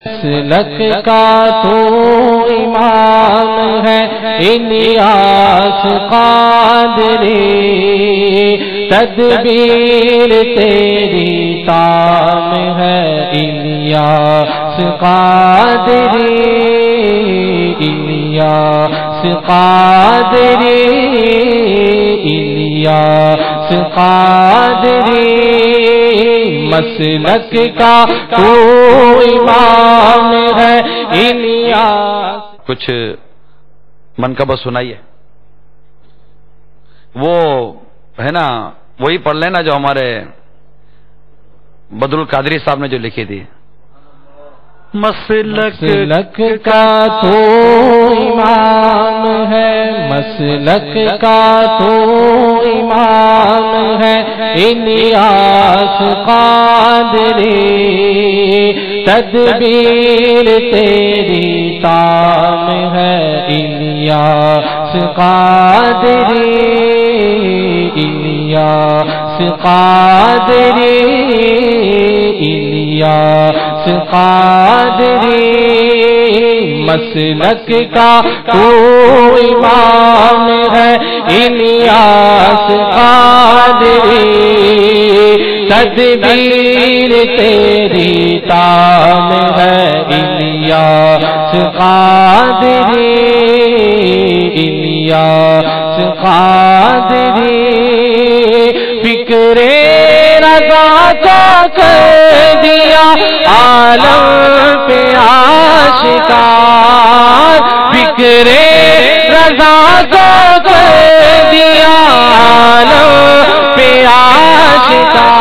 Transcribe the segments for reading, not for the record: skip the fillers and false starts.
مسلک کا تو امام ہے الیاس قادری، تدبیر تیری تام ہے الیاس قادری، الیاس قادری، الیاس قادری، مسلک کا تو امام ہے الیاس۔ کچھ منقبہ سنائیے، وہ ہے نا وہی پڑھ لینا جو ہمارے بدر القادری صاحب نے جو لکھی تھی۔ مسلک کا تو امام ہے، مسلک کا تو امام ہے الیاس قادری، تدبیر تیری تام ہے الیاس قادری، الیاس قادری، الیاس قادری، مسلک کا تو امام ہے الیاس قادری، تدبیر تیری تام ہے الیاس قادری، الیاس قادری، فکر رضا کا کر دیا عالم پہ آشکار، فکر رضا کا کر دیا عالم پہ آشکار،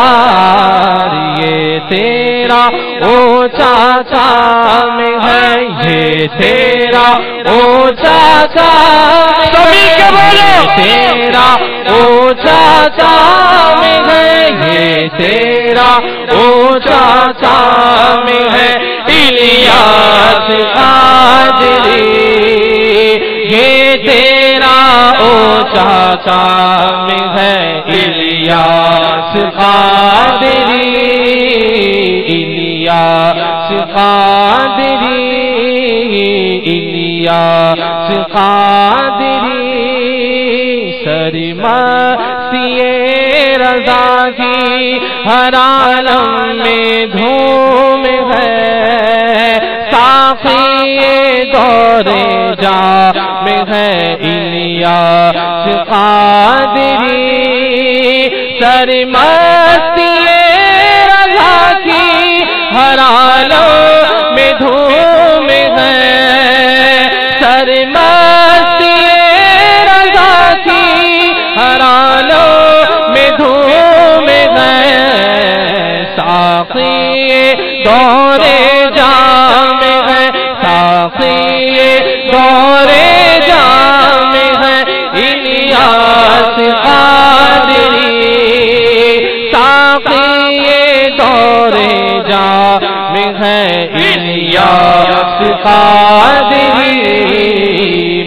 یہ تیرا اونچا کام ہے، یہ تیرا اونچا کام ہے، تیرا اونچا کام ہے، یہ تیرا اونچا کام ہے الیاس قادری، یہ تیرا اونچا کام ہے الیاس قادری، الیاس قادری، الیاس قادری، سرمستی رضا کی ہر عالم میں دھوم ہے، ساقی دور جام ہے الیاس قادری، سرمستی رضا کی ہر عالم میں دھوم ہے، سرمستی رضا کی ہر عالم میں دھوم ہے، ساقی دور جام ہے، ساقی دور جام ہے الیاس قادری، ساقی دور جام ہے الیاس قادری،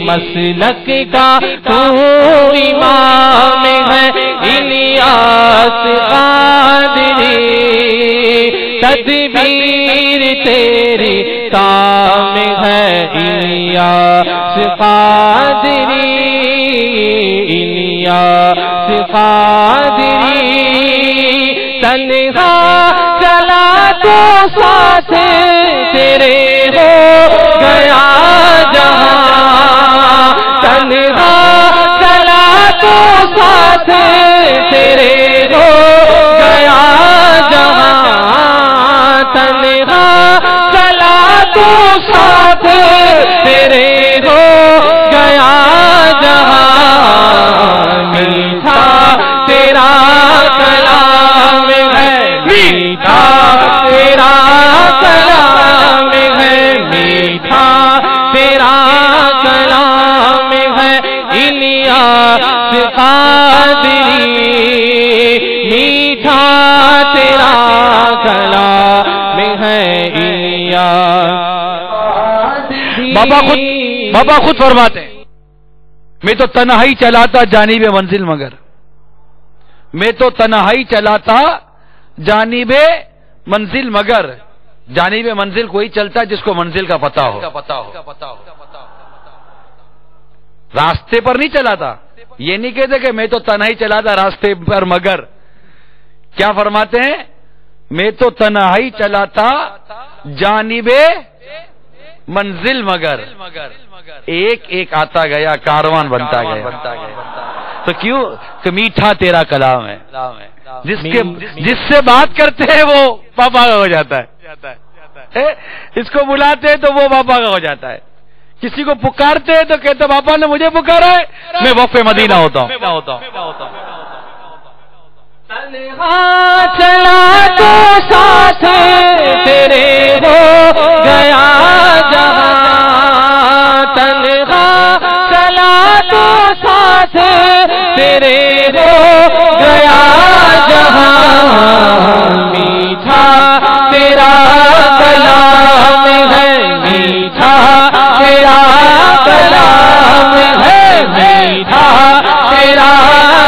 مسلک کا تو امام ہے الیاس قادری، تدبیر تیری تام ہے الیاس قادری، الیاس قادری، تنہا چلا تو ساتھ تیرے ہو گیا جہاں، تنہا چلا تو ساتھ تیرے ہو گیا جہاں، تنہا چلا تو ساتھ تیرے ہو گیا جہاں، میٹھا تیرا کلام ہے، میٹھا تیرا کلام ہے، میٹھا تیرا کلام ہے الیاس قادری، میٹھا تیرا کلام ہے الیاس۔ بابا خود فرماتے ہیں، میں تو تنہائی چلاتا جانب منزل مگر، میں تو تنہائی چلاتا جانب منزل مگر جانب منزل کوئی چلتا ہے جس کو منزل کا پتہ ہو. راستے پر نہیں چلا تھا. یہ نہیں کہتے کہ میں تو تنہائی چلا تھا راستے پر, مگر کیا فرماتے ہیں؟ میں تو تنہائی چلا تھا جانب منزل مگر ایک ایک آتا گیا کاروان بنتا گیا. تو کیوں کہ میٹھا تیرا کلام ہے. جس سے بات کرتے ہیں وہ پاپا کا ہو جاتا ہے, اس کو بلاتے ہیں تو وہ پاپا کا ہو جاتا ہے. کسی کو پکارتے ہیں تو کہتے پاپا نے مجھے پکارا ہے, میں وقف مدینہ ہوتا ہوں. تنہا چلا تو ساتھ تیرے ہو گیا جہاں, تنہا چلا تو ساتھ تیرے ہو گیا جہاں, میٹھا تیرا کلام ہے, میٹھا تیرا کلام ہے, میٹھا تیرا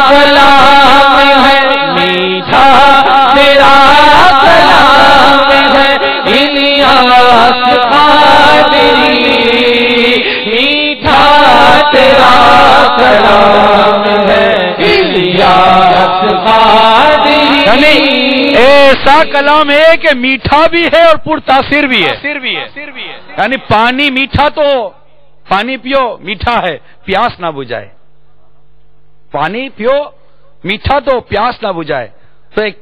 کلام ہے, میٹھا تیرا کلام ہے. الیاس قادری میٹھا تیرا کلام ہے, الیاس قادری. ایسا کلام ہے کہ میٹھا بھی ہے اور پر تاثیر بھی ہے. یعنی پانی میٹھا تو پانی پیو میٹھا ہے, پیاس نہ بجھائے. پانی پیو میٹھا تو پیاس نہ بجھائے. تو ایک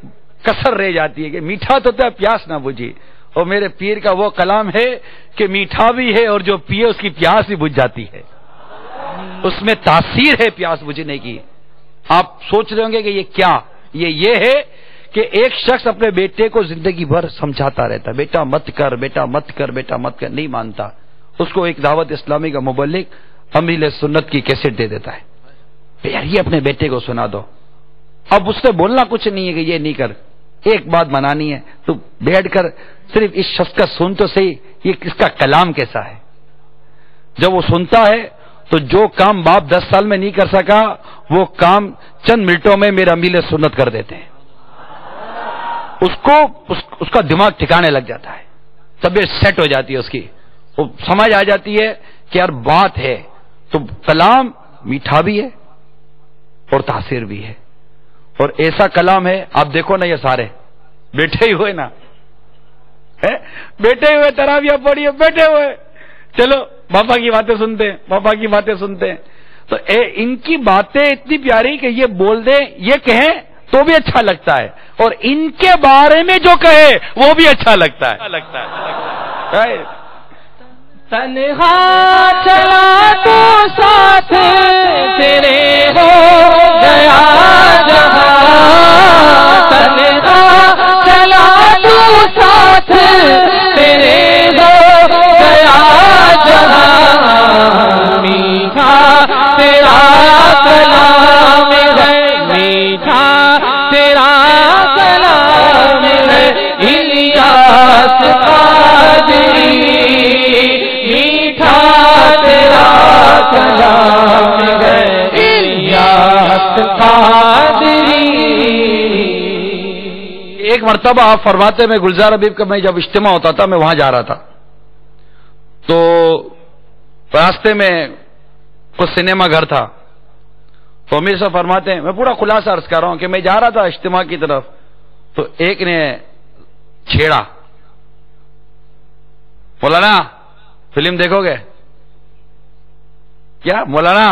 کسر رہ جاتی ہے کہ میٹھا تو پیاس نہ بجھی. اور میرے پیر کا وہ کلام ہے کہ میٹھا بھی ہے اور جو پیے اس کی پیاس بھی بجھ جاتی ہے. اس میں تاثیر ہے پیاس بجھنے کی. آپ سوچ رہے ہوں گے کہ یہ کیا؟ یہ ہے کہ ایک شخص اپنے بیٹے کو زندگی بھر سمجھاتا رہتا, بیٹا مت کر, بیٹا مت کر, بیٹا مت کر, نہیں مانتا. اس کو ایک دعوت اسلامی کا مبلغ امیل سنت کی کیسٹ دے دیتا ہے, یار یہ اپنے بیٹے کو سنا دو. اب اس سے بولنا کچھ نہیں ہے کہ یہ نہیں کر, ایک بات منانی ہے, تو بیٹھ کر صرف اس شخص کا سن تو صحیح, یہ اس کا کلام کیسا ہے. جب وہ سنتا ہے تو جو کام باپ 10 سال میں نہیں کر سکا وہ کام چند منٹوں میں میرے امیل سنت کر دیتے ہیں. اس کا دماغ ٹھکانے لگ جاتا ہے, طبیعت سیٹ ہو جاتی ہے اس کی, وہ سمجھ آ جاتی ہے کہ یار بات ہے. تو کلام میٹھا بھی ہے اور تاثیر بھی ہے. اور ایسا کلام ہے, آپ دیکھو نا یہ سارے بیٹھے ہی ہوئے نا, بیٹھے ہوئے تراویح پڑھیے, بیٹھے ہوئے, چلو پاپا کی باتیں سنتے ہیں, پاپا کی باتیں سنتے ہیں. تو ان کی باتیں اتنی پیاری کہ یہ بول دیں, یہ کہیں تو بھی اچھا لگتا ہے, اور ان کے بارے میں جو کہے وہ بھی اچھا لگتا ہے. تنہا چلا تو ساتھ تیرے ہو گیا جہاں, تنہا چلا تو ساتھ تیرے ہو گیا جہاں, میٹھا تیرا کلام ہے, میٹھا تیرا کلام ہے. الیاس قادری میٹھا تیرا کلام ہے, الیاس قادری. ایک مرتبہ آپ فرماتے میں گلزار حبیب کا میں جب اجتماع ہوتا تھا میں وہاں جا رہا تھا, تو راستے میں کچھ سنیما گھر تھا. تو امیر صاحب فرماتے ہیں, میں پورا خلاصہ عرض کر رہا ہوں کہ میں جا رہا تھا اجتماع کی طرف, تو ایک نے چھیڑا, مولانا فلم دیکھو گے کیا؟ مولانا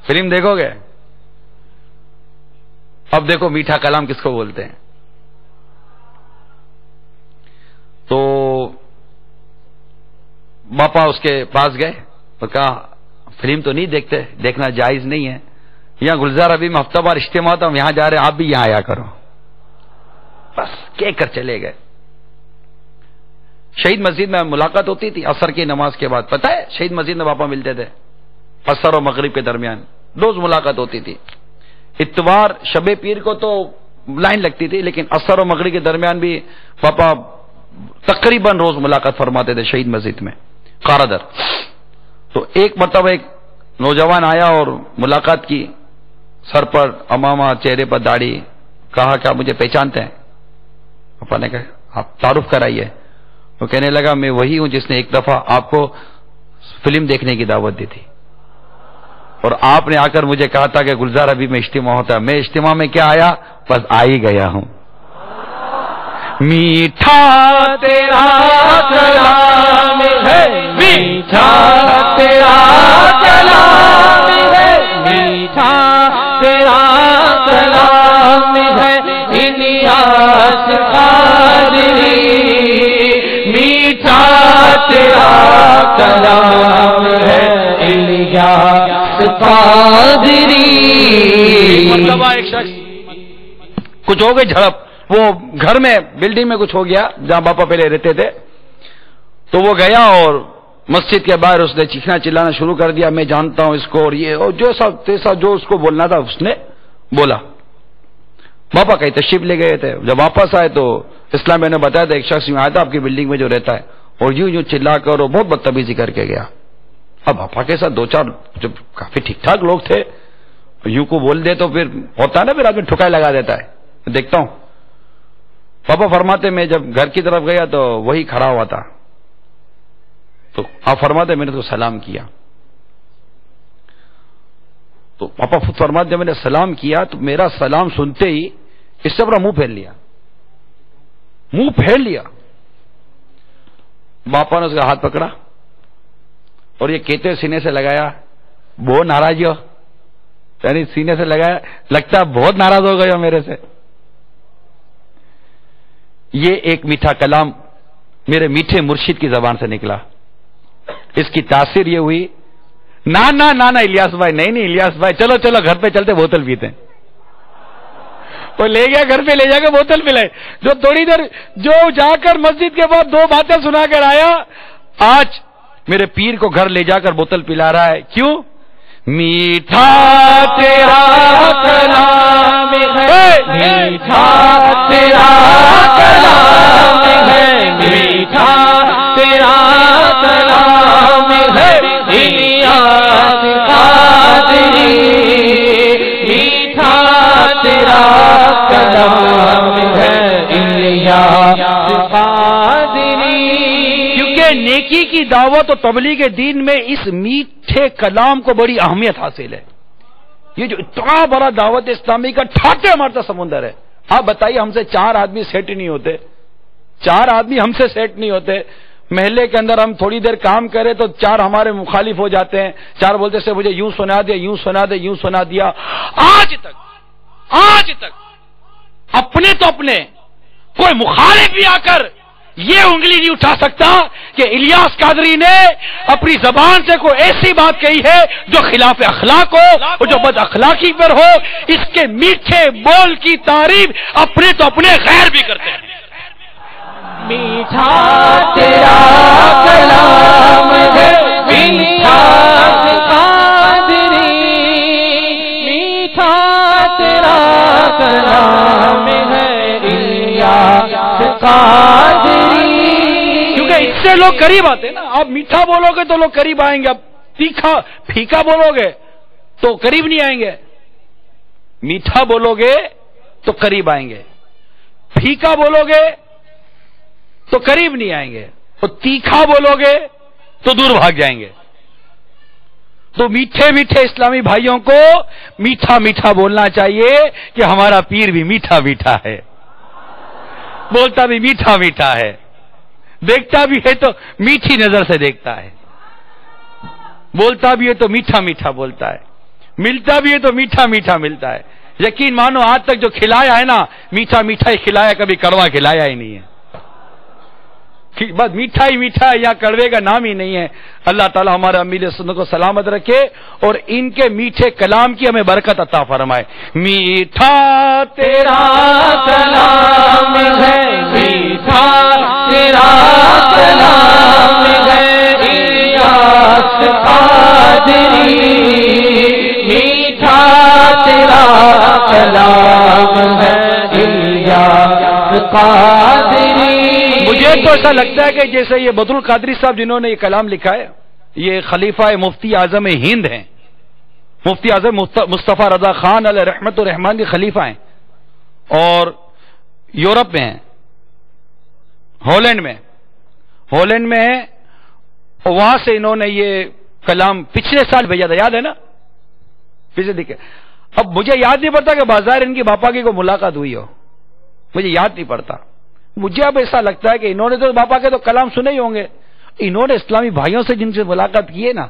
فلم دیکھو گے؟ اب دیکھو میٹھا کلام کس کو بولتے ہیں. تو باپا اس کے پاس گئے اور کہا فلم تو نہیں دیکھتے, دیکھنا جائز نہیں ہے. یہاں گلزار ابھی میں ہفتہ بار اجتماع تھا, ہم یہاں جا رہے ہیں, آپ بھی یہاں آیا کرو. بس کہہ کر چلے گئے. شہید مسجد میں ملاقات ہوتی تھی عصر کی نماز کے بعد. پتہ ہے شہید مسجد میں باپا ملتے تھے عصر اور مغرب کے درمیان, روز ملاقات ہوتی تھی. اتوار شب پیر کو تو لائن لگتی تھی, لیکن عصر اور مغرب کے درمیان بھی پاپا تقریباً روز ملاقات فرماتے تھے شہید مسجد میں قارادر. تو ایک مرتبہ ایک نوجوان آیا اور ملاقات کی, سر پر امامہ, چہرے پر داڑھی. کہا کہ آپ مجھے پہچانتے ہیں؟ پاپا نے کہا آپ تعارف کرائیے. وہ کہنے لگا میں وہی ہوں جس نے ایک دفعہ آپ کو فلم دیکھنے کی دعوت دی تھی، اور آپ نے آ کر مجھے کہا تھا کہ گلزار ابھی میں اجتماع ہوتا ہے، میں اجتماع میں کیا آیا، بس آ ہی گیا ہوں۔ میٹھا تیرا کلام ہے، میٹھا تیرا کلام ہے، میٹھا تیرا کلام ہے، الیاس قادری، میٹھا تیرا کلام ہے، الیاس قادری۔ مرتبہ ایک شخص کچھ ہو گئی جھڑپ، وہ گھر میں بلڈنگ میں کچھ ہو گیا جہاں باپا پہلے رہتے تھے، تو وہ گیا اور مسجد کے باہر اس نے چیخنا چلانا شروع کر دیا، میں جانتا ہوں اس کو، اور یہ اور جو سب تیسا جو اس کو بولنا تھا اس نے بولا۔ باپا کہیں تشریف لے گئے تھے، جب واپس آئے تو اسلام میں نے بتایا تھا ایک شخص یوں آیا تھا آپ کی بلڈنگ میں جو رہتا ہے، اور یوں چلا کر اور بہت بدتمیزی کر کے گیا۔ اب باپا کے ساتھ دو چار جب کافی ٹھیک ٹھاک لوگ تھے، یوں کو بول دے تو پھر ہوتا ہے نا، پھر آدمی ٹھکائی لگا دیتا ہے۔ دیکھتا ہوں پاپا فرماتے میں جب گھر کی طرف گیا تو وہی کھڑا ہوا تھا، تو آپ فرماتے میں نے تو سلام کیا، تو پاپا خود فرماتے جب میں نے سلام کیا تو میرا سلام سنتے ہی اس سے بڑا منہ پھیر لیا۔ باپا نے اس کا ہاتھ پکڑا اور یہ کہتے سینے سے لگایا، بہت ناراض ہو، یعنی سینے سے لگایا، لگتا ہے بہت ناراض ہو گئے ہو میرے سے۔ یہ ایک میٹھا کلام میرے میٹھے مرشد کی زبان سے نکلا، اس کی تاثیر یہ ہوئی، نا الیاس بھائی، نہیں الیاس بھائی، چلو گھر پہ چلتے بوتل پیتے ہیں۔ وہ لے گیا گھر پہ، لے جا کے بوتل پلائے، جو تھوڑی دیر جو جا کر مسجد کے بعد دو باتیں سنا کر آیا، آج میرے پیر کو گھر لے جا کر بوتل پلا رہا ہے۔ کیوں؟ میٹھا تیرا کلام ہے، میٹھا تیرا کلام ہے، میٹھا تیرا کلام ہے، الیاس قادری، میٹھا تیرا کلام ہے، الیاس قادری۔ کیونکہ نیکی کی دعوت و تبلیغ دین میں اس میٹھے کلام کو بڑی اہمیت حاصل ہے۔ یہ جو اتنا بڑا دعوت اسلامی کا ٹھاٹے مارتا سمندر ہے، آپ بتائیے ہم سے چار آدمی سیٹ نہیں ہوتے، چار آدمی ہم سے سیٹ نہیں ہوتے، محلے کے اندر ہم تھوڑی دیر کام کریں تو چار ہمارے مخالف ہو جاتے ہیں، چار بولتے سے مجھے یوں سنا دیا، یوں سنا دیا، یوں سنا دیا۔ آج تک اپنے تو اپنے کوئی مخالف بھی آ کر یہ انگلی نہیں اٹھا سکتا کہ الیاس قادری نے اپنی زبان سے کوئی ایسی بات کہی ہے جو خلاف اخلاق ہو اور جو بد اخلاقی پر ہو۔ اس کے میٹھے بول کی تعریف اپنے تو اپنے غیر بھی کرتے ہیں۔ میٹھا تیرا کلام ہے، میٹھا قادری، میٹھا تیرا کلام ہے، الیاس قادری۔ کیونکہ اس سے لوگ قریب آتے ہیں نا، آپ میٹھا بولو گے تو لوگ قریب آئیں گے، اب تیکھا پھیکا بولو گے تو قریب نہیں آئیں گے۔ میٹھا بولو گے تو قریب آئیں گے، پھیکا بولو گے تو قریب نہیں آئیں گے، اور تیکھا بولو گے تو دور بھاگ جائیں گے۔ تو میٹھے میٹھے اسلامی بھائیوں کو میٹھا میٹھا بولنا چاہیے کہ ہمارا پیر بھی میٹھا میٹھا ہے، بولتا بھی میٹھا میٹھا ہے، دیکھتا بھی ہے تو میٹھی نظر سے دیکھتا ہے، بولتا بھی ہے تو میٹھا میٹھا بولتا ہے، ملتا بھی ہے تو میٹھا میٹھا ملتا ہے۔ یقین مانو آج تک جو کھلایا ہے نا، میٹھا میٹھا ہی کھلایا، کبھی کڑوا کھلایا ہی نہیں ہے، بس میٹھا ہی میٹھا ہے، یا کڑوے کا نام ہی نہیں ہے۔ اللہ تعالی ہمارے امیر سنت کو سلامت رکھے اور ان کے میٹھے کلام کی ہمیں برکت عطا فرمائے۔ میٹھا تیرا کلام ہے، میٹھا تیرا کلام ہے، الیاس قادری، میٹھا تیرا کلام ہے، الیاس قادری۔ مجھے تو ایسا لگتا ہے کہ جیسے یہ بدر القادری صاحب جنہوں نے یہ کلام لکھا ہے، یہ خلیفہ مفتی اعظم ہند ہیں، مفتی اعظم مصطفیٰ رضا خان علیہ رحمت الرحمان کے خلیفہ ہیں، اور یورپ میں ہیں، ہالینڈ میں، ہالینڈ میں ہے، اور وہاں سے انہوں نے یہ کلام پچھلے سال بھیجا تھا، یاد ہے نا؟ پھر دیکھے، اب مجھے یاد نہیں پڑتا کہ بازار ان کی باپا کی کو ملاقات ہوئی ہو، مجھے یاد نہیں پڑتا. مجھے اب ایسا لگتا ہے کہ انہوں نے تو باپا کے تو کلام سنے ہی ہوں گے، انہوں نے اسلامی بھائیوں سے جن سے ملاقات کی ہے نا،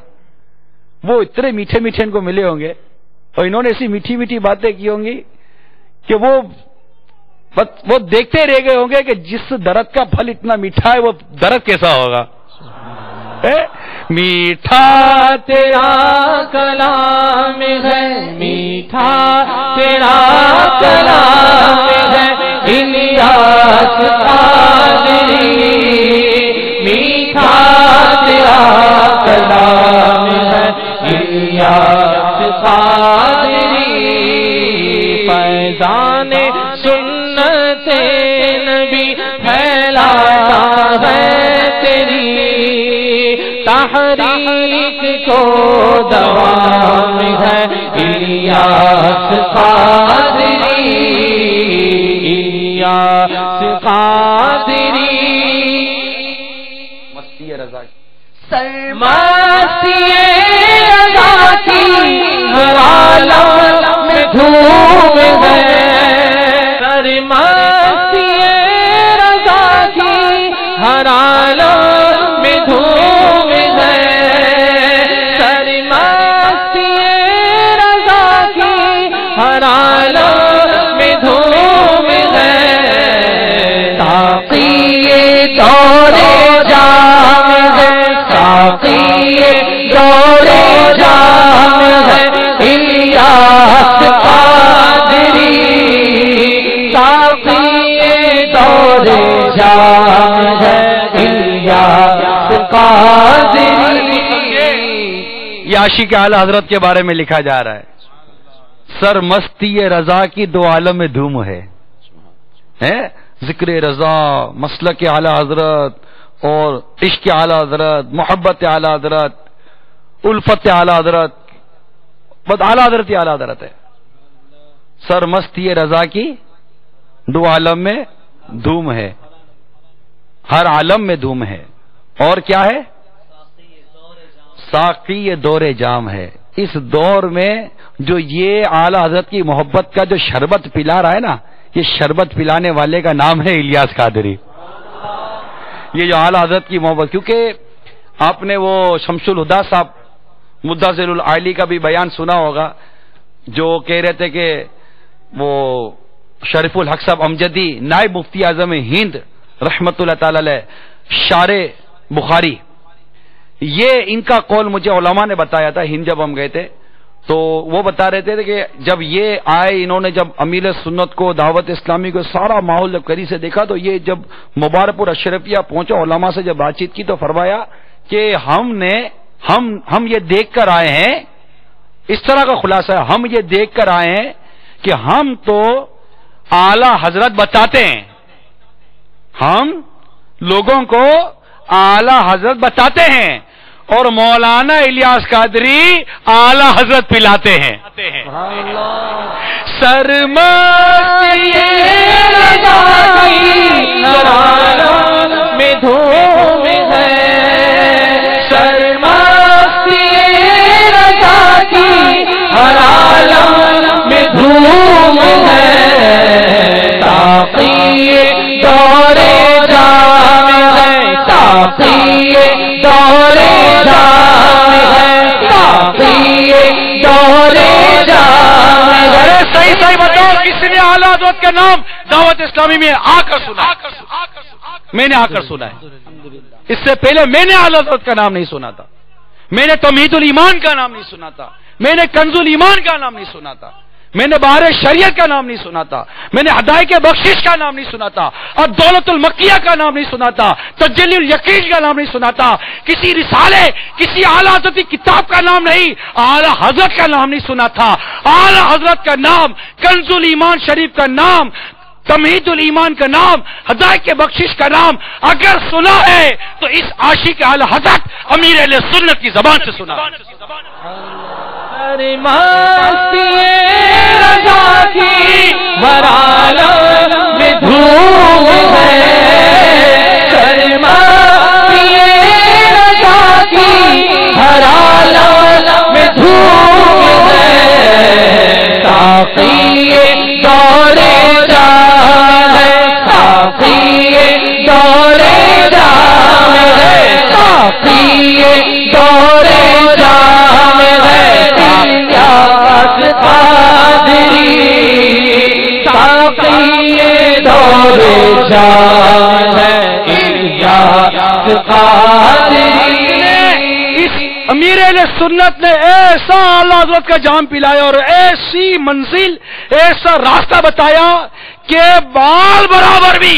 وہ اتنے میٹھے میٹھے ان کو ملے ہوں گے، اور انہوں نے ایسی میٹھی میٹھی باتیں کی ہوں گی کہ وہ دیکھتے رہ گئے ہوں گے کہ جس درخت کا پھل اتنا میٹھا ہے وہ درخت کیسا ہوگا. میٹھا تیرا کلام ہے، میٹھا تیرا کلام ہے، الیاس قادری، میٹھا تیرا کلام ہے، الیاس قادری. فیضان سنت نبی پھیلاتا ہے تیری، تحریک کو دوام ہے الیاس قادری، الیاس قادری. مستی رضا مستی رضا کی ہر عالم میں دھوم ہے، مستی رضا کی ہر عالم میں دھوم ہے، مستی رضا کی ہر عالم میں دھوم ہے. ساقی دور جام ہے، ساقی دور جام ہے، الیاس قادری، ساقی دور جام ہے، الیاس قادری. یہ عاشق اعلی حضرت کے بارے میں لکھا جا رہا ہے، سر مستی رضا کی دو عالم میں دھوم ہے. ذکر رضا، مسلک اعلی حضرت اور عشق اعلی حضرت، محبت اعلی حضرت، الفت اعلی حضرت، بس اعلی حضرت ہی اعلی حضرت ہے. سر مستی رضا کی دو عالم میں دھوم ہے، ہر عالم میں دھوم ہے. اور کیا ہے؟ ساقی یہ دور جام ہے. اس دور میں جو یہ اعلی حضرت کی محبت کا جو شربت پلا رہا ہے نا، یہ شربت پلانے والے کا نام ہے الیاس قادری. یہ جو اعلی حضرت کی محبت، کیونکہ آپ نے وہ شمس الہدا صاحب مدثر العالی کا بھی بیان سنا ہوگا، جو کہہ رہے تھے کہ وہ شریف الحق صاحب امجدی نائب مفتی اعظم ہند رحمت اللہ تعالی علیہ شارع بخاری، یہ ان کا قول مجھے علماء نے بتایا تھا ہند جب ہم گئے تھے، تو وہ بتا رہے تھے کہ جب یہ آئے، انہوں نے جب امیر سنت کو، دعوت اسلامی کو، سارا ماحول جب قریب سے دیکھا، تو یہ جب مبارک پور اشرفیہ پہنچا، علماء سے جب بات چیت کی تو فرمایا کہ ہم یہ دیکھ کر آئے ہیں، اس طرح کا خلاصہ ہے، ہم یہ دیکھ کر آئے ہیں کہ ہم تو اعلی حضرت بتاتے ہیں، ہم لوگوں کو اعلی حضرت بتاتے ہیں، اور مولانا الیاس قادری اعلی حضرت پلاتے ہیں. سرمستی رضا کی ہر عالم میں دھوم ہے، سرمستی رضا کی ہر عالم میں دھوم ہے. ساقی دور جام ہے، ساقی دور جام ہے، ساقی دور جام ہے. صحیح بتاؤ، کس نے اعلی حضرت کا نام دعوت اسلامی میں آ کر سنا؟ میں نے آ کر سنا ہے. اس سے پہلے میں نے اعلی حضرت کا نام نہیں سنا تھا، میں نے تمہید الایمان کا نام نہیں سنا تھا، میں نے کنز الایمان کا نام نہیں سنا تھا، میں نے بہار شریعت کا نام نہیں سنا تھا، میں نے ہدایت بخشش کا نام نہیں سنا تھا، اور دولت المکیہ کا نام نہیں سنا تھا، تجلی الیقین کا نام نہیں سنا تھا، کسی رسالے، کسی اعلی حضرت کی کتاب کا نام نہیں، اعلی حضرت کا نام نہیں سنا تھا. اعلی حضرت کا نام، کنز الایمان شریف کا نام، تمہید الایمان کا نام، ہدایت بخشش کا نام اگر سنا ہے تو اس عاشق اعلی حضرت امیر اہل سنت کی زبان سے سنا. مستی رضا کی ہر عالم میں دھوم ہے، مستی قادری. اس امیر اہل سنت نے ایسا اعلیٰ حضرت کا جام پلایا اور ایسی منزل، ایسا راستہ بتایا کہ بال برابر بھی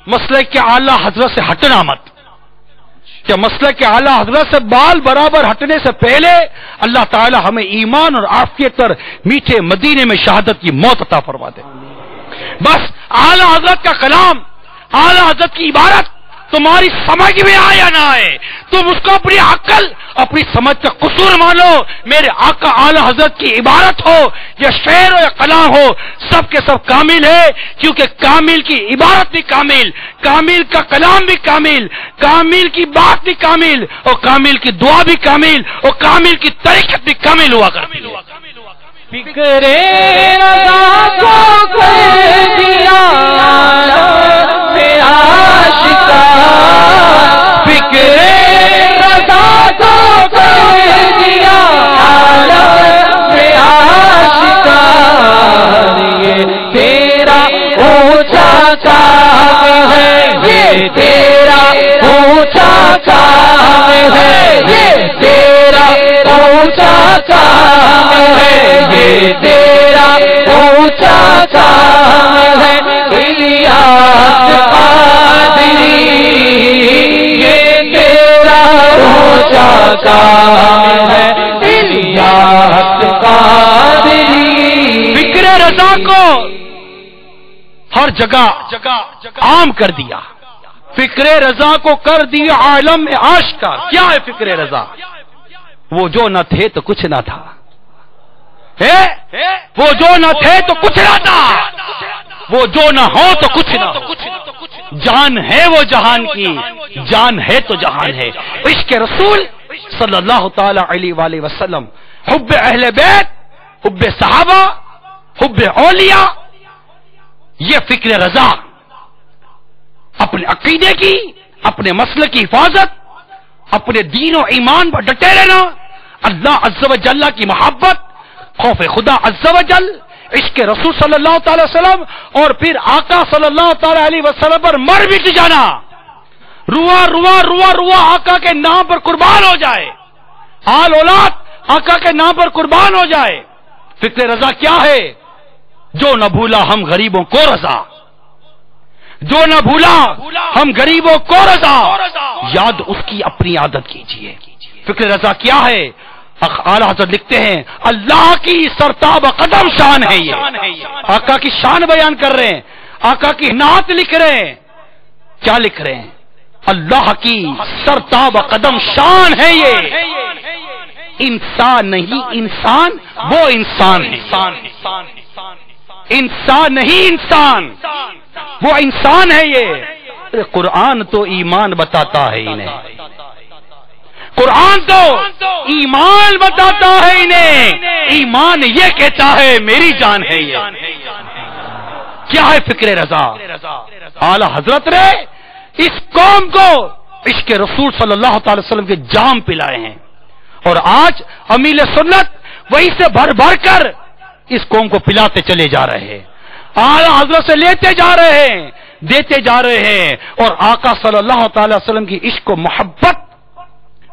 مسلک کے اعلیٰ حضرت سے ہٹنا مت. کہ مسلک کے اعلیٰ حضرت سے بال برابر ہٹنے سے پہلے اللہ تعالی ہمیں ایمان اور عافیت پر میٹھے مدینے میں شہادت کی موت عطا فرما دے. بس اعلیٰ حضرت کا کلام، اعلیٰ حضرت کی عبارت تمہاری سمجھ میں آئے یا نہ آئے، تم اس کو اپنی عقل، اپنی سمجھ کا قصور مانو. میرے آقا اعلیٰ حضرت کی عبارت ہو یا شعر ہو یا کلام ہو، سب کے سب کامل ہے. کیونکہ کامل کی عبارت بھی کامل، کامل کا کلام بھی کامل، کامل کی بات بھی کامل، اور کامل کی دعا بھی کامل، اور کامل کی طریقت بھی کامل ہوا کرتی ہے. فکر رضا کو کر دیا عالم میں آشکار. فکر رضا کو کر دیا عالم میں آشکار. یہ تیرا اونچا کام ہے، یہ تیرا اونچا کام ہے، یہ تیرا اونچا کام ہے، یہ تیرا اونچا کام ہے. الیاس قادری یہ تیرا اونچا کام ہے. الیاس قادری. فکر رضا کو ہر جگہ عام کر دیا، فکر رضا کو کر دیا عالم میں آشکار. کیا ہے فکر رضا؟ وہ جو نہ تھے تو کچھ نہ تھا، وہ جو نہ تھے تو کچھ نہ تھا، وہ جو نہ ہو تو کچھ نہ ہو. جان ہے وہ جہان کی، جان ہے تو جہان ہے. عشق رسول صلی اللہ تعالی علیہ وآلہ وسلم، حب اہل بیت، حب صحابہ، حب اولیاء، یہ فکر رضا. اپنے عقیدے کی، اپنے مسلک کی حفاظت، اپنے دین و ایمان پر ڈٹے رہنا، اللہ عز و جل کی محبت، خوف خدا عز و جل، عشق رسول صلی اللہ تعالی وسلم، اور پھر آقا صلی اللہ تعالی علیہ وسلم پر مر مٹ جانا. روا روا روا روا آقا کے نام پر قربان ہو جائے، آل اولاد آقا کے نام پر قربان ہو جائے. فکر رضا کیا ہے؟ جو نہ بھولا ہم غریبوں کو رضا، جو نہ بھولا ہم غریبوں کو رضا، یاد اس کی اپنی عادت کیجیے. فکر رضا کیا ہے؟ اعلیٰ حضرت لکھتے ہیں اللہ کی سرتاب قدم شان ہے. یہ آقا کی شان بیان کر رہے ہیں، آقا کی نعت لکھ رہے ہیں. کیا لکھ رہے ہیں؟ اللہ کی سرتاب قدم شان ہے. یہ انسان نہیں انسان، وہ انسان ہے. انسان نہیں انسان، وہ انسان ہے. یہ قرآن تو ایمان بتاتا ہے انہیں، قرآن تو ایمان بتاتا ہے انہیں. ایمان یہ کہتا ہے میری جان ہے. یہ کیا ہے فکر رضا؟ اعلی حضرت نے اس قوم کو عشق رسول صلی اللہ تعالی وسلم کے جام پلائے ہیں، اور آج امیر سنت وہی سے بھر بھر کر اس قوم کو پلاتے چلے جا رہے ہیں. اعلی حضرت سے لیتے جا رہے ہیں، دیتے جا رہے ہیں. اور آقا صلی اللہ تعالی وسلم کی عشق و محبت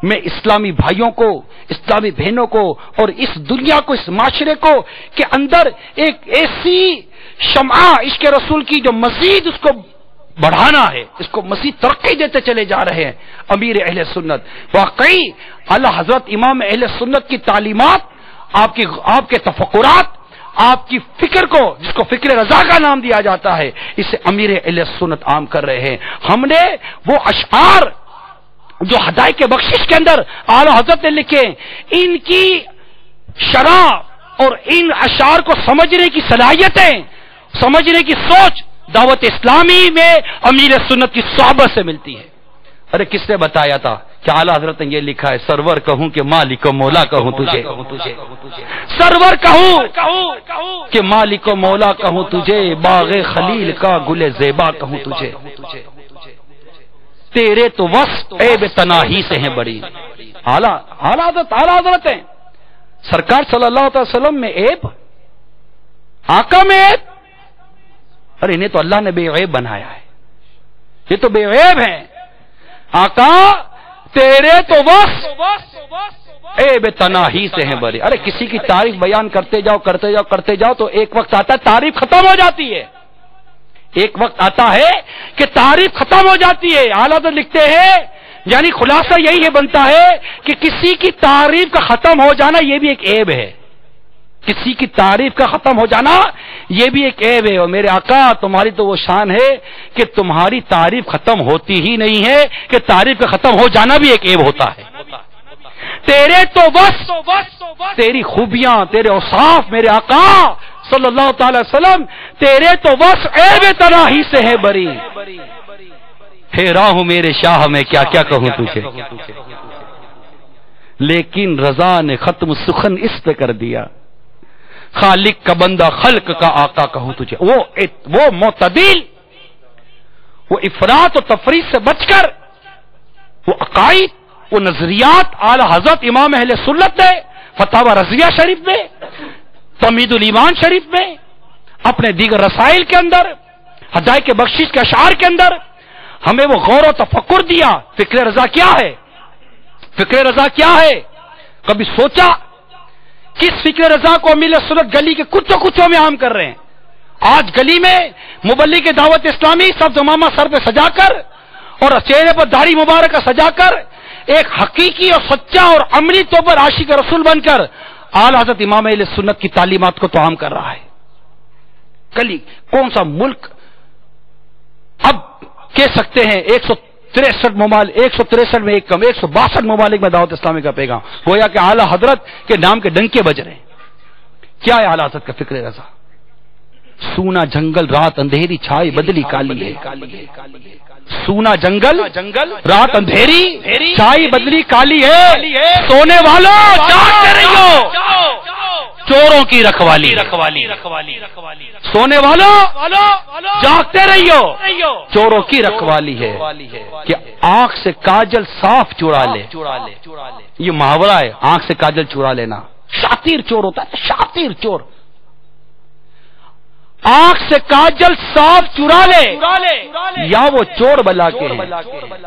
میں اسلامی بھائیوں کو، اسلامی بہنوں کو، اور اس دنیا کو، اس معاشرے کو کے اندر ایک ایسی شمع عشق رسول کی جو مزید اس کو بڑھانا ہے، اس کو مزید ترقی دیتے چلے جا رہے ہیں امیر اہل سنت. واقعی اعلی حضرت امام اہل سنت کی تعلیمات، آپ کے تفکرات، آپ کی فکر کو، جس کو فکر رضا کا نام دیا جاتا ہے، اسے امیر اہل سنت عام کر رہے ہیں. ہم نے وہ اشعار جو ہدایت کے بخشش کے اندر اعلی حضرت نے لکھے، ان کی شرح اور ان اشعار کو سمجھنے کی صلاحیتیں، سمجھنے کی سوچ دعوت اسلامی میں امیر سنت کی صحبت سے ملتی ہے. ارے کس نے بتایا تھا کہ اعلی حضرت نے یہ لکھا ہے، سرور کہوں کہ مالک و مولا کہوں تجھے، سرور کہوں کہ مالک و مولا کہوں تجھے، باغ خلیل کا گل زیبا کہوں تجھے، تیرے تو وصف عیب تناہی سے ہیں بڑی. اعلیٰ حضرت ہیں سرکار صلی اللہ علیہ وسلم میں عیب، آقا میں عیب؟ ارے انہیں تو اللہ نے بے عیب بنایا ہے، یہ تو بے عیب ہیں. آقا تیرے تو بس اے بے تناہی سے ہیں بری. ارے کسی کی تعریف بیان کرتے جاؤ تو ایک وقت آتا ہے تعریف ختم ہو جاتی ہے. ایک وقت آتا ہے کہ تعریف ختم ہو جاتی ہے. اعلیٰ حضرت لکھتے ہیں یعنی خلاصہ یہی ہے بنتا ہے کہ کسی کی تعریف کا ختم ہو جانا یہ بھی ایک عیب ہے. کسی کی تعریف کا ختم ہو جانا یہ بھی ایک عیب ہے. اور میرے آقا تمہاری تو وہ شان ہے کہ تمہاری تعریف ختم ہوتی ہی نہیں ہے کہ تعریف کا ختم ہو جانا بھی ایک عیب ہوتا ہے. تیرے تو بس تیری خوبیاں تیرے اوصاف میرے آقا صلی اللہ تعالی وسلم تیرے تو بس عیب تناہی سے ہے بری. حیران ہوں میرے شاہ میں کیا کیا کہوں تجھے, لیکن رضا نے ختم سخن اس پہ کر دیا. خالق کا بندہ خلق کا آقا کہوں تجھے. وہ معتدل, وہ افراط و تفریط سے بچ کر وہ عقائد وہ نظریات اعلی حضرت امام اہل سنت نے فتاوی رضیہ شریف میں تمہید الایمان شریف میں اپنے دیگر رسائل کے اندر ہدایت کے بخشش کے اشعار کے اندر ہمیں وہ غور و تفکر دیا. فکر رضا کیا ہے؟ فکر رضا کیا ہے؟ کبھی سوچا کس فکر رضا کو امیر سنت گلی کے کچوں میں عام کر رہے ہیں؟ آج گلی میں مبلغ دعوت اسلامی سب امامہ سر پہ سجا کر اور چہرے پر داڑھی مبارکہ سجا کر ایک حقیقی اور سچا اور عملی طور پر عاشق رسول بن کر اعلی حضرت امام اہل سنت کی تعلیمات کو تو عام کر رہا ہے. گلی کون سا ملک اب کہہ سکتے ہیں 163 میں ایک کم 162 ممالک میں دعوت اسلامی کا پیغام گویا کہ اعلی حضرت کے نام کے ڈنکے بج رہے ہیں. کیا ہے اعلی حضرت کا فکر رضا؟ سونا جنگل رات اندھیری چھائی بدلی کالی ہے. سونا جنگل رات اندھیری چھائی بدلی کالی ہے. سونے والوں جاگتے رہو چوروں کی رکھوالی. سونے والوں جاگتے رہو چوروں کی رکھوالی ہے. کہ آنکھ سے کاجل صاف چرا لے, یہ محاورہ ہے آنکھ سے کاجل چرا لینا. شاطر چور ہوتا ہے, شاطر چور. آنکھ سے کاجل صاف چرا لے یا وہ چور بلا کے ہے.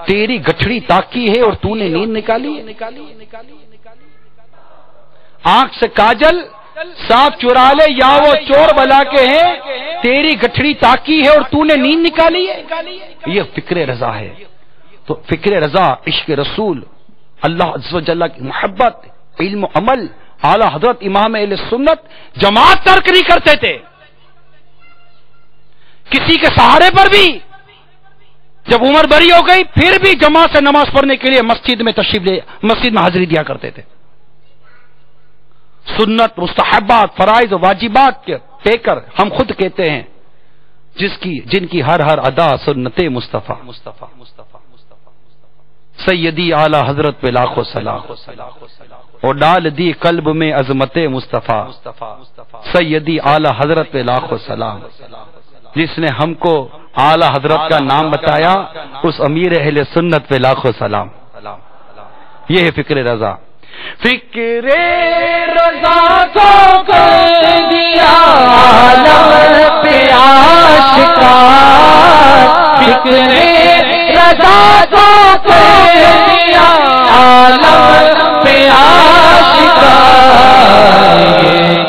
تیری گٹھڑی تاکی ہے اور تو نے نیند نکالی ہے. آنکھ سے کاجل صاف چرا لے یا وہ چور بلا کے ہیں. تیری گٹھڑی تاکی ہے اور تو نے نیند نکالی ہے. یہ فکر رضا ہے. تو فکر رضا عشق رسول اللہ عز و جل کی محبت علم و عمل اعلی حضرت امام اہل سنت جماعت ترک نہیں کرتے تھے. کسی کے سہارے پر بھی جب عمر بری ہو گئی پھر بھی جماعت سے نماز پڑھنے کے لیے مسجد میں حاضری دیا کرتے تھے. سنت مستحبات فرائض و واجبات کے پے کر ہم خود کہتے ہیں جن کی ہر ادا سنت مصطفیٰ. سیدی اعلی حضرت پہ لاکھوں سلام اور ڈال دی قلب میں عظمت مصطفیٰ. سیدی اعلی حضرت پہ لاکھوں سلام. جس نے ہم کو اعلی حضرت کا نام بتایا اس امیر اہل سنت پہ لاکھوں سلام. یہ ہے فکر رضا. فکر رضا کو کر دیا عالم پہ آشکار. فکر رضا کو کر دیا عالم پہ آشکار.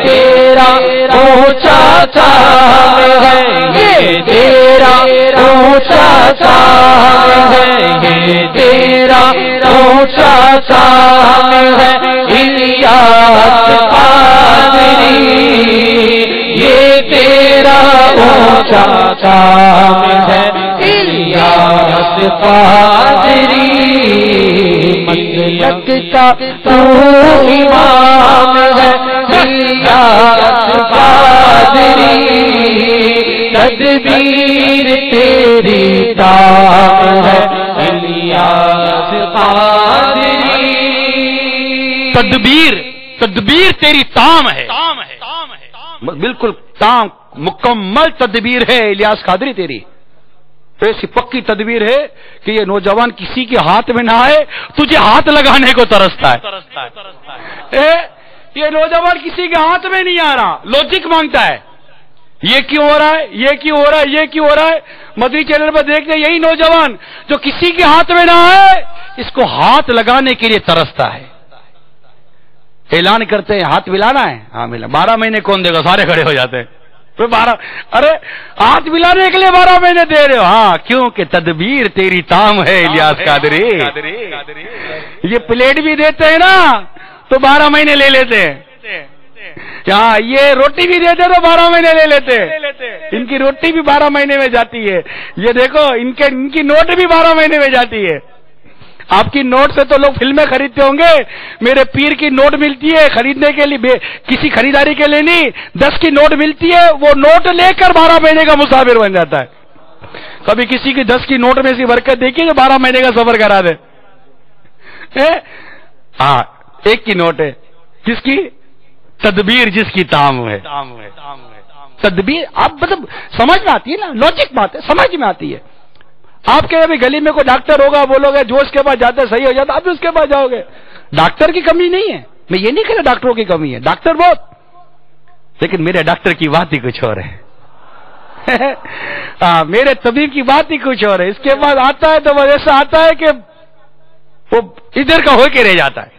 تیرا اونچا چام ہے یہ تیرا اونچا چام ہے یہ تیرا اونچا چام ہے. الیاس قادری یہ تیرا اونچا چام ہے. الیاس قادری مسلک کا تو امام ہے. الیاس قادری تدبیر تیری تام ہے. الیاس قادری تدبیر تیری تام ہے. بالکل تام مکمل تدبیر ہے الیاس قادری تیری. ایسی پکی تدبیر ہے کہ یہ نوجوان کسی کے ہاتھ میں نہ آئے تجھے ہاتھ لگانے کو ترستا ہے. یہ نوجوان کسی کے ہاتھ میں نہیں آ رہا, لوجک مانگتا ہے. یہ کیوں ہو رہا ہے، یہ کیوں ہو رہا ہے، یہ کیوں ہو رہا ہے؟ مدنی چینل پر دیکھتے یہی نوجوان جو کسی کے ہاتھ میں نہ آئے اس کو ہاتھ لگانے کے لیے ترستا ہے. اعلان کرتے ہیں ہاتھ ملانا ہے، ہاں ملا. 12 مہینے کون دے گا؟ سارے کھڑے ہو جاتے ہیں. 12 ارے ہاتھ ملانے کے لیے 12 مہینے دے رہے ہو؟ ہاں کیونکہ تدبیر تیری تام ہے الیاس قادری. یہ پلیٹ بھی دیتے ہیں نا تو 12 مہینے لے لیتے ہیں. ہاں یہ روٹی بھی دیتے تو 12 مہینے لے لیتے. ان کی روٹی بھی 12 مہینے میں جاتی ہے. یہ دیکھو ان کی نوٹ بھی 12 مہینے میں جاتی ہے. آپ کی نوٹ سے تو لوگ فلمیں خریدتے ہوں گے، میرے پیر کی نوٹ ملتی ہے خریدنے کے لیے، کسی خریداری کے لیے نہیں. 10 کی نوٹ ملتی ہے، وہ نوٹ لے کر 12 مہینے کا مسافر بن جاتا ہے. کبھی کسی کی 10 کی نوٹ میں سی برکت دیکھی جو 12 مہینے کا سفر کرا دے. ہاں 1 کی نوٹ ہے، کس کی؟ تدبیر جس کی تام ہے. تدبیر آپ مطلب سمجھ میں آتی ہے نا، لاجک بات ہے، سمجھ میں آتی ہے. آپ کے ابھی گلی میں کوئی ڈاکٹر ہوگا، بولو گے جو اس کے پاس جاتا ہے صحیح ہو جاتا، آپ بھی اس کے پاس جاؤ گے. ڈاکٹر کی کمی نہیں ہے، میں یہ نہیں کہہ رہا ڈاکٹروں کی کمی ہے، ڈاکٹر بہت، لیکن میرے ڈاکٹر کی بات ہی کچھ اور ہے. ہاں میرے طبیب کی بات ہی کچھ اور ہے. اس کے پاس آتا ہے تو وہ ایسا آتا ہے کہ وہ ادھر کا ہو کے رہ جاتا ہے.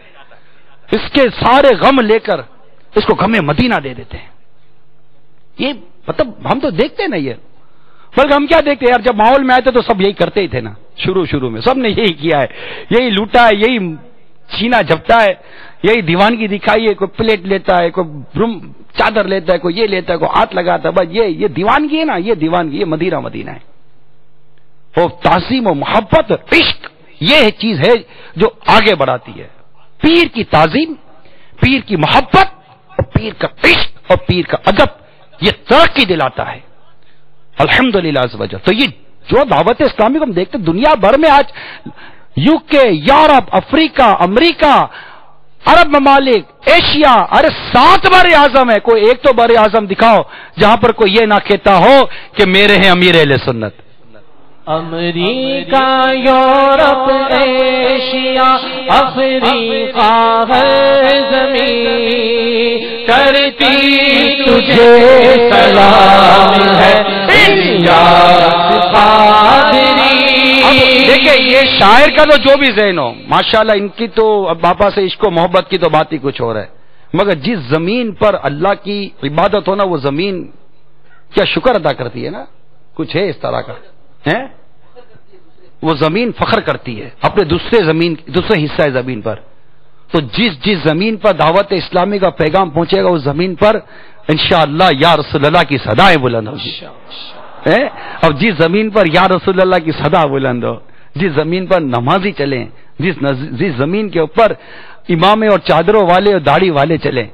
اس کے سارے غم لے کر اس کو غم مدینہ دے دیتے ہیں. یہ مطلب ہم تو دیکھتے ہیں نا، یہ بلکہ ہم کیا دیکھتے ہیں یار، جب ماحول میں آئے تھے تو سب یہی کرتے ہی تھے نا. شروع میں سب نے یہی کیا ہے، یہی لوٹا ہے، یہی چھینا جھپٹا ہے، یہی دیوانگی دکھائی ہے. کوئی پلیٹ لیتا ہے، کوئی چادر لیتا ہے، کوئی یہ لیتا ہے، کوئی ہاتھ لگاتا ہے. بس یہ دیوانگی ہے نا، یہ دیوانگی، یہ مدینہ ہے. وہ تعظیم و محبت عشق یہ چیز ہے جو آگے بڑھاتی ہے. پیر کی تعظیم، پیر کی محبت اور پیر کا عشق اور پیر کا ادب یہ ترقی دلاتا ہے. الحمدللہ عز وجل. تو یہ جو دعوت اسلامی کو ہم دیکھتے دنیا بھر میں آج UK، یورپ، افریقہ، امریکہ، عرب ممالک، ایشیا، ارے 7 بر اعظم ہے. کوئی ایک تو بر اعظم دکھاؤ جہاں پر کوئی یہ نہ کہتا ہو کہ میرے ہیں امیر اہل سنت. امریکہ، یورپ، ایشیا، افریقہ، ہر زمین کرتی تجھے سلام ہے الیاس قادری. دیکھیں یہ شاعر کا تو جو بھی ذہن ہو ماشاءاللہ، ان کی تو اب باپا سے عشق و محبت کی تو بات ہی کچھ اور ہے. مگر جس زمین پر اللہ کی عبادت ہونا وہ زمین کیا شکر ادا کرتی ہے نا. کچھ ہے اس طرح کا ہے، وہ زمین فخر کرتی ہے اپنے دوسرے حصہ زمین پر. تو جس زمین پر دعوت اسلامی کا پیغام پہنچے گا اس زمین پر انشاءاللہ یا رسول اللہ کی صدایں بلند ہوگی. اب جس زمین پر یا رسول اللہ کی صدا بلند ہو، جس زمین پر نمازی چلیں، جس زمین کے اوپر امامے اور چادروں والے اور داڑھی والے چلیں،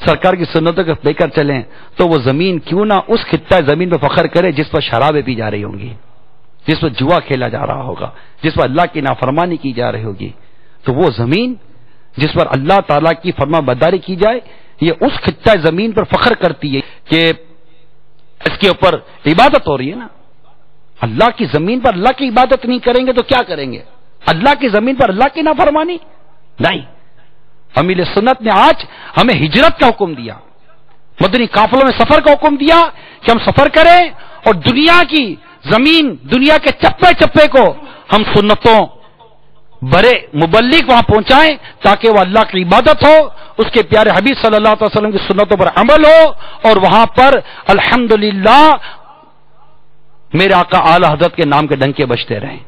سرکار کی سنتوں کو لے کر چلیں، تو وہ زمین کیوں نہ اس خطہ زمین پہ فخر کرے جس پر شرابیں پی جا رہی ہوں گی، جس پر جوا کھیلا جا رہا ہوگا، جس پر اللہ کی نافرمانی کی جا رہی ہوگی. تو وہ زمین جس پر اللہ تعالیٰ کی فرما برداری کی جائے یہ اس خطہ زمین پر فخر کرتی ہے کہ اس کے اوپر عبادت ہو رہی ہے نا. اللہ کی زمین پر اللہ کی عبادت نہیں کریں گے تو کیا کریں گے؟ اللہ کی زمین پر اللہ کی نافرمانی نہیں. امیر سنت نے آج ہمیں ہجرت کا حکم دیا، مدنی قافلوں میں سفر کا حکم دیا کہ ہم سفر کریں اور دنیا کی زمین، دنیا کے چپے چپے کو ہم سنتوں بڑے مبلغ وہاں پہنچائیں تاکہ وہ اللہ کی عبادت ہو، اس کے پیارے حبیب صلی اللہ علیہ وسلم کی سنتوں پر عمل ہو، اور وہاں پر الحمدللہ میرے آقا اعلی حضرت کے نام کے ڈنکے بجتے رہیں،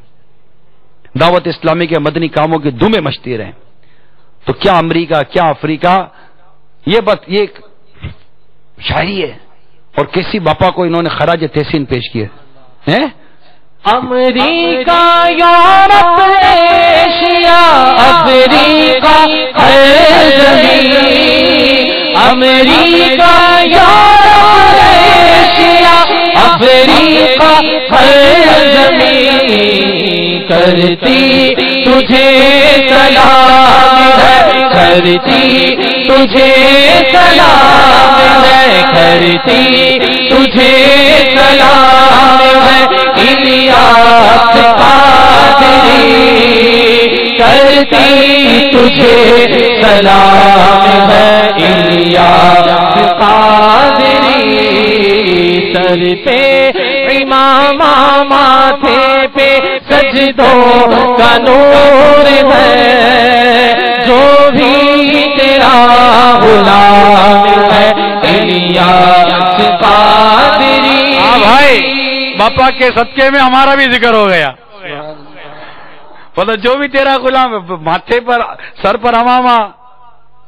دعوت اسلامی کے مدنی کاموں کی دھومیں مچتی رہیں. تو کیا امریکہ، کیا افریقہ، یہ ایک شاعری ہے. اور کسی باپا کو انہوں نے خراج تحسین پیش کیے ہیں. امریکہ، یورپ، ایشیا، افریقہ، ہر زمین. امریکہ، یورپ، ایشیا، افریقہ، ہر زمین کرتی تجھے سلام ہے، کرتی تجھے سلام ہے، کرتی تجھے سلام ہے الیاس قادری. کرتی تجھے سلام ہے الیاس قادری. سر پہ امامہ ماتھے پہ سجدوں کا نور ہے، جو بھی تیرا غلام ہے الیاس قادری۔ ہاں بھائی، باپا کے صدقے میں ہمارا بھی ذکر ہو گیا۔ جو بھی تیرا غلام ہے، ماتھے پر سر پر امامہ۔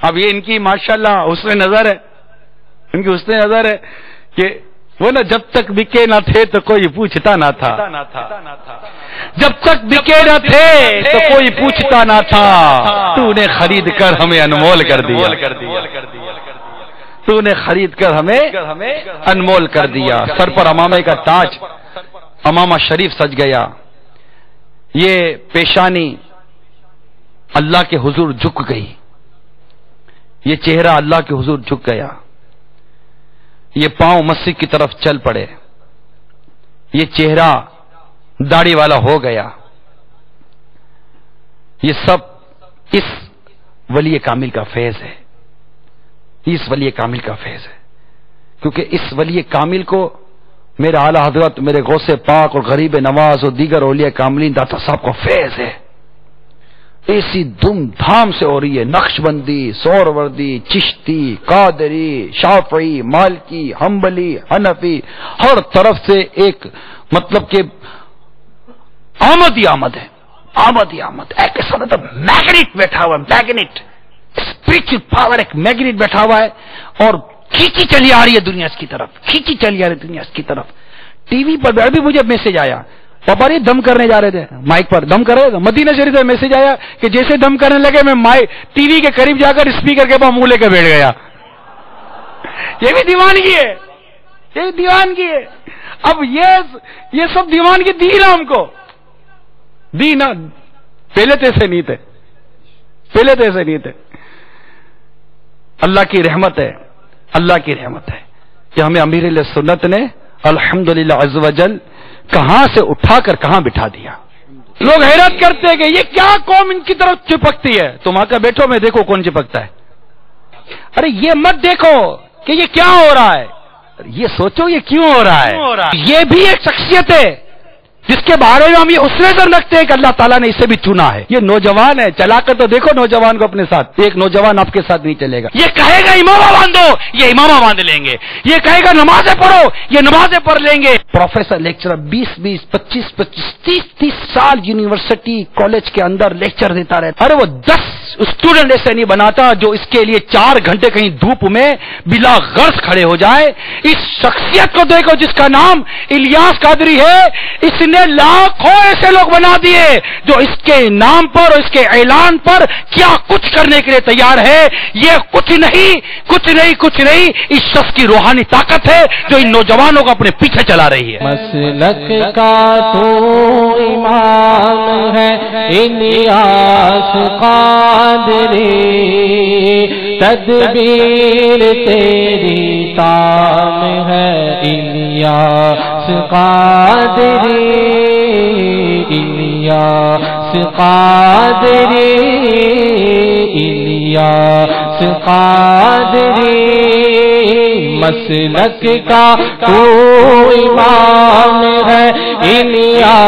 اب یہ ان کی ماشاءاللہ حسن نظر ہے، ان کی حسن نظر ہے کہ وہ نا جب تک بکے نہ تھے تو کوئی پوچھتا نہ تھا، جب تک بکے نہ تھے تو کوئی پوچھتا نہ تھا، تو نے خرید کر ہمیں انمول کر دیا، تو نے خرید کر ہمیں انمول کر دیا۔ سر پر امامے کا تاج، امامہ شریف سج گیا، یہ پیشانی اللہ کے حضور جھک گئی، یہ چہرہ اللہ کے حضور جھک گیا، یہ پاؤں مسجد کی طرف چل پڑے، یہ چہرہ داڑھی والا ہو گیا۔ یہ سب اس ولی کامل کا فیض ہے، اس ولی کامل کا فیض ہے، کیونکہ اس ولی کامل کو میرے اعلیٰ حضرت میرے غوث پاک اور غریب نواز اور دیگر اولیاء کاملین داتا صاحب کا فیض ہے۔ ایسی دھوم دھام سے ہو رہی ہے، نقش بندی، سہروردی، چشتی، قادری، شافعی، مالکی، حنبلی، حنفی، ہر طرف سے ایک مطلب کہ آمد ہی آمد ہے، آمد ہی آمد۔ ایک میگنیٹ بیٹھا ہوا ہے، میگنیٹ، اسپرچل پاور، ایک میگنیٹ بیٹھا ہوا ہے اور کھینچی چلی آ رہی ہے دنیا اس کی طرف، کھینچی چلی آ رہی ہے دنیا اس کی طرف۔ ٹی وی پر ابھی مجھے میسج آیا، پاپا یہ دم کرنے جا رہے تھے، مائک پر دم کر رہے تھے، مدینہ شریف سے میسج آیا کہ جیسے دم کرنے لگے میں ٹی وی کے قریب جا کر اسپیکر کے پاس منہ لے کے بیٹھ گیا۔ یہ بھی دیوانگی ہے، یہ دیوانگی ہے۔ اب یہ سب دیوانگی دی نا ہم کو، دی نا، پہلے تو ایسے نہیں تھے، پہلے تو ایسے نہیں تھے۔ اللہ کی رحمت ہے، اللہ کی رحمت ہے کہ ہمیں امیر علیہ سنت نے الحمدللہ عز وجل کہاں سے اٹھا کر کہاں بٹھا دیا۔ لوگ حیرت کرتے ہیں کہ یہ کیا قوم ان کی طرف چپکتی ہے، تم آ کر بیٹھو میں دیکھو کون چپکتا ہے۔ ارے یہ مت دیکھو کہ یہ کیا ہو رہا ہے، یہ سوچو یہ کیوں ہو رہا ہے۔ یہ بھی ایک شخصیت ہے جس کے بارے میں ہم یہ اس نظر رکھتے ہیں کہ اللہ تعالیٰ نے اسے بھی چنا ہے۔ یہ نوجوان ہے، چلا کر تو دیکھو نوجوان کو اپنے ساتھ، ایک نوجوان آپ کے ساتھ نہیں چلے گا۔ یہ کہے گا امامہ باندھو، یہ امامہ باندھ لیں گے، یہ کہے گا نمازیں پڑھو، یہ نمازیں پڑھ لیں گے۔ پروفیسر لیکچرر 20 25 30 سال یونیورسٹی کالج کے اندر لیکچر دیتا رہتا، ارے وہ 10 اسٹوڈنٹ ایسے نہیں بناتا جو اس کے لیے 4 گھنٹے کہیں دھوپ میں بلا غرض کھڑے ہو جائے۔ اس شخصیت کو دیکھو جس کا نام الیاس قادری ہے، اس نے لاکھوں ایسے لوگ بنا دیے جو اس کے نام پر اور اس کے اعلان پر کیا کچھ کرنے کے لیے تیار ہے۔ یہ کچھ نہیں کچھ نہیں کچھ نہیں، اس شخص کی روحانی طاقت ہے جو ان نوجوانوں کو اپنے پیچھے چلا رہی ہے۔ مسلک کا تو امام ہے الیاس قادری، تدبیر تیری تام ہے الیاس قادری، الیاس قادری، الیاس قادری۔ مسلک کا تو امام ہے الیاس